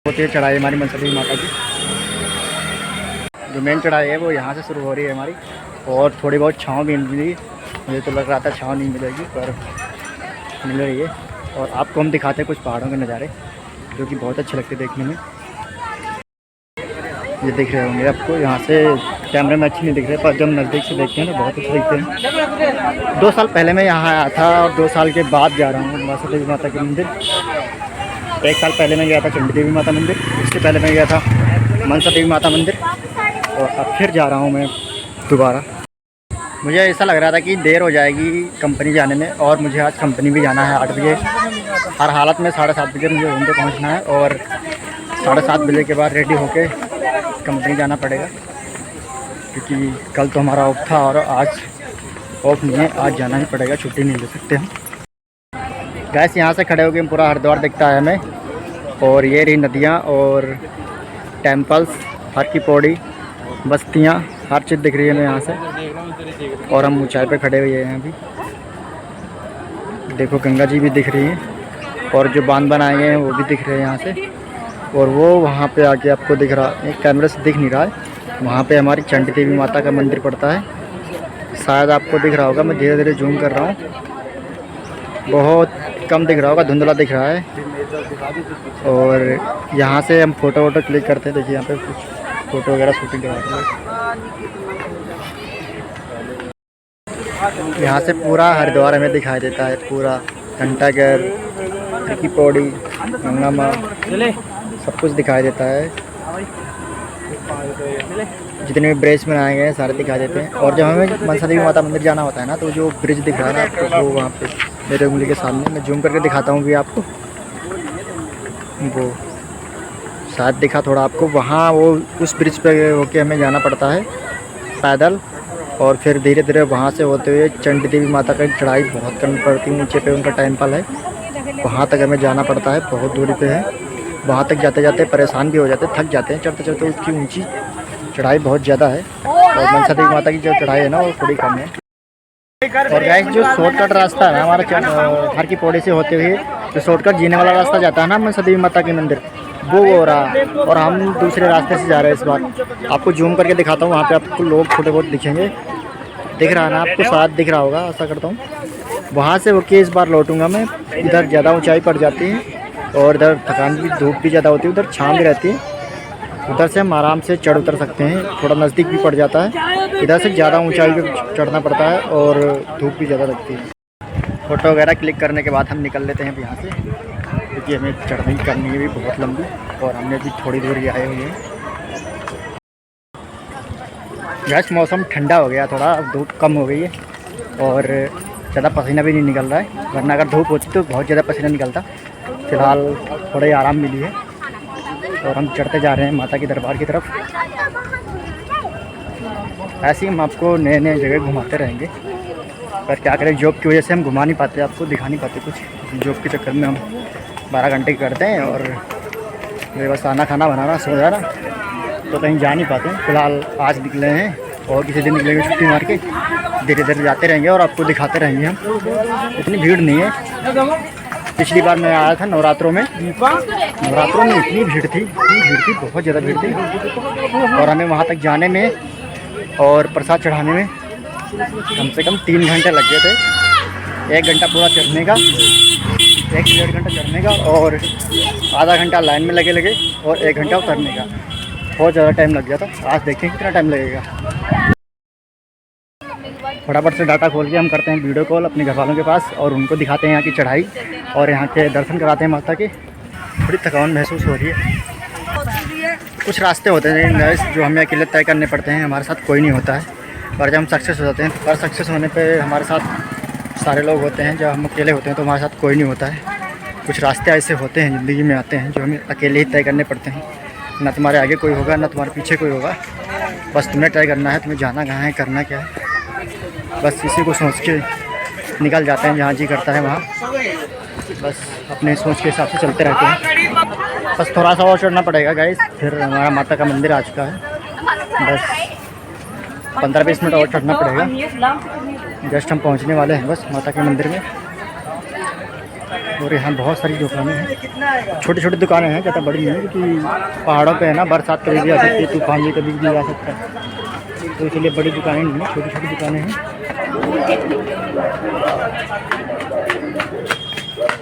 होती है चढ़ाई हमारी मनसा देवी माता की। जो मेन चढ़ाई है वो यहाँ से शुरू हो रही है हमारी, और थोड़ी बहुत छाँव भी मिली। मुझे तो लग रहा था छाँव नहीं मिलेगी, पर मिल रही है। और आपको हम दिखाते हैं कुछ पहाड़ों के नज़ारे जो कि बहुत अच्छे लगते देखने में। ये दिख रहे होंगे आपको, यहाँ से कैमरे में अच्छे नहीं दिख रहे, पर जब नज़दीक से देखते हैं तो बहुत अच्छे दिखते हैं। 2 साल पहले मैं यहाँ आया था और 2 साल के बाद जा रहा हूँ मनसा देवी माता के मंदिर। 1 साल पहले मैं गया था चंडी देवी माता मंदिर, इससे पहले मैं गया था मनसा देवी माता मंदिर, और अब फिर जा रहा हूँ मैं दोबारा। मुझे ऐसा लग रहा था कि देर हो जाएगी कंपनी जाने में, और मुझे आज कंपनी भी जाना है 8 बजे। हर हालत में 7:30 बजे मुझे रूम पे पहुँचना है, और 7:30 बजे के बाद रेडी होके कंपनी जाना पड़ेगा, क्योंकि कल तो हमारा ऑफ था और आज ऑफ नहीं है, आज जाना ही पड़ेगा, छुट्टी नहीं ले सकते हम। गैस यहाँ से खड़े होकर पूरा हरिद्वार दिखता है हमें, और ये रही नदियाँ और टेम्पल्स, हर की पौड़ी, बस्तियाँ, हर चीज़ दिख रही है हमें यहाँ से। और हम ऊंचाई पे खड़े हुए हैं अभी। देखो गंगा जी भी दिख रही है, और जो बांध बनाए गए हैं वो भी दिख रहे हैं यहाँ से। और वो वहाँ पे आके आपको दिख रहा है, कैमरे से दिख नहीं रहा है, वहाँ पे हमारी चंडी देवी माता का मंदिर पड़ता है। शायद आपको दिख रहा होगा, मैं धीरे धीरे जूम कर रहा हूँ, बहुत कम दिख रहा होगा, धुंधला दिख रहा है। और यहाँ से हम फ़ोटो वोटो क्लिक करते हैं। देखिए यहाँ पे कुछ फ़ोटो वगैरह शूटिंग करवाते हैं। यहाँ से पूरा हरिद्वार हमें दिखाई देता है, पूरा घंटाघर, की पौड़ी, गंगा माँ, सब कुछ दिखाई देता है। जितने भी ब्रिज बनाए गए हैं सारे दिखाई देते हैं। और जब हमें मनसा देवी माता मंदिर जाना होता है ना, तो जो ब्रिज दिख रहा है ना आपको, वो वहाँ पे मेरे उंगली के सामने, मैं जूम करके दिखाता हूँ भी आपको, वो शायद दिखा थोड़ा आपको, वहाँ वो उस ब्रिज पे होके हमें जाना पड़ता है पैदल, और फिर धीरे धीरे वहाँ से होते हुए चंडी देवी माता की चढ़ाई बहुत करनी पड़ती है। नीचे पे उनका टेम्पल है, वहाँ तक हमें जाना पड़ता है, बहुत दूरी पे है। वहाँ तक जाते जाते परेशान भी हो जाते, थक जाते हैं चढ़ते चढ़ते, उसकी ऊंची चढ़ाई बहुत ज़्यादा है। और मनसा देवी माता की जो चढ़ाई है ना वो थोड़ी कम है। और गाइस जो शॉर्टकट रास्ता है ना हमारा हर की पौड़ी से होते हुए, जो शॉर्टकट जीने वाला रास्ता जाता है ना मनसा देवी माता के मंदिर, वो हो रहा है। और हम दूसरे रास्ते से जा रहे हैं इस बार। आपको जूम करके दिखाता हूँ, वहाँ पे आपको लोग छोटे बहुत दिखेंगे, दिख रहा है ना आपको, शायद दिख रहा होगा, ऐसा करता हूँ। वहाँ से होके इस बार लौटूंगा मैं। इधर ज़्यादा ऊंचाई पड़ जाती है, और इधर थकान भी, धूप भी ज़्यादा होती है, उधर छाँव भी रहती है। उधर से हम आराम से चढ़ उतर सकते हैं, थोड़ा नज़दीक भी पड़ जाता है। इधर से ज़्यादा ऊंचाई पे चढ़ना पड़ता है, और धूप भी ज़्यादा लगती है। फ़ोटो वगैरह क्लिक करने के बाद हम निकल लेते हैं अब यहाँ से, क्योंकि हमें चढ़नी करनी है भी बहुत लंबी, और हमने भी थोड़ी दूर ही आए हुए हैं। गैस मौसम ठंडा हो गया थोड़ा, धूप कम हो गई है, और ज़्यादा पसीना भी नहीं निकल रहा है, वरना अगर धूप होती तो बहुत ज़्यादा पसीना निकलता। फ़िलहाल थोड़ा ही आराम मिली है, और हम चढ़ते जा रहे हैं माता की दरबार की तरफ। ऐसे ही हम आपको नए नए जगह घुमाते रहेंगे, पर क्या करें, जॉब की वजह से हम घुमा नहीं पाते, आपको दिखा नहीं पाते कुछ। जॉब के चक्कर में हम 12 घंटे करते हैं, और मेरे पास आना खाना बनाना सो जाना, तो कहीं जा नहीं पाते। फ़िलहाल आज निकले हैं, और किसी दिन निकलेंगे छुट्टी मार के, धीरे धीरे जाते रहेंगे और आपको दिखाते रहेंगे हम। इतनी भीड़ नहीं है। पिछली बार मैं आया था नवरात्रों में, नवरात्रों में इतनी भीड़ थी, बहुत ज़्यादा भीड़ थी। और हमें वहाँ तक जाने में और प्रसाद चढ़ाने में कम से कम 3 घंटे लग गए थे। 1 घंटा पूरा चढ़ने का, 1 से 1.5 घंटा चढ़ने का, और आधा घंटा लाइन में लगे, और 1 घंटा उतरने का। बहुत ज़्यादा टाइम लग गया था। आज देखें कितना टाइम लगेगा। फटाफट से डाटा खोल के हम करते हैं वीडियो कॉल अपने घर वालों के पास, और उनको दिखाते हैं यहाँ की चढ़ाई, और यहाँ के दर्शन कराते हैं माता के। थोड़ी थकान महसूस हो रही है। कुछ रास्ते होते हैं गाइस जो हमें अकेले तय करने पड़ते हैं, हमारे साथ कोई नहीं होता है, पर जब हम सक्सेस हो जाते हैं, पर सक्सेस होने पे हमारे साथ सारे लोग होते हैं। जब हम अकेले होते हैं तो हमारे साथ कोई नहीं होता है। कुछ रास्ते ऐसे होते हैं ज़िंदगी में आते हैं जो हमें अकेले ही तय करने पड़ते हैं। ना तुम्हारे आगे कोई होगा, ना तुम्हारे पीछे कोई होगा, बस तुम्हें तय करना है, तुम्हें जाना कहाँ है, करना क्या है। बस इसी को सोच के निकल जाते हैं, जहाँ जी करता है वहाँ, बस अपने सोच के हिसाब से चलते रहते हैं। बस थोड़ा सा और चढ़ना पड़ेगा गाइस, फिर हमारा माता का मंदिर आ चुका है। बस 15-20 मिनट और चढ़ना पड़ेगा, जस्ट हम पहुँचने वाले हैं बस माता के मंदिर में। और यहाँ बहुत सारी दुकानें हैं, छोटी छोटी दुकानें हैं, ज़्यादा बड़ी नहीं है क्योंकि पहाड़ों पे है ना, बरसात कभी भी आ सकती है, तूफान भी कभी भी आ सकता है, तो इसलिए बड़ी दुकानें नहीं हैं, छोटी छोटी दुकानें हैं।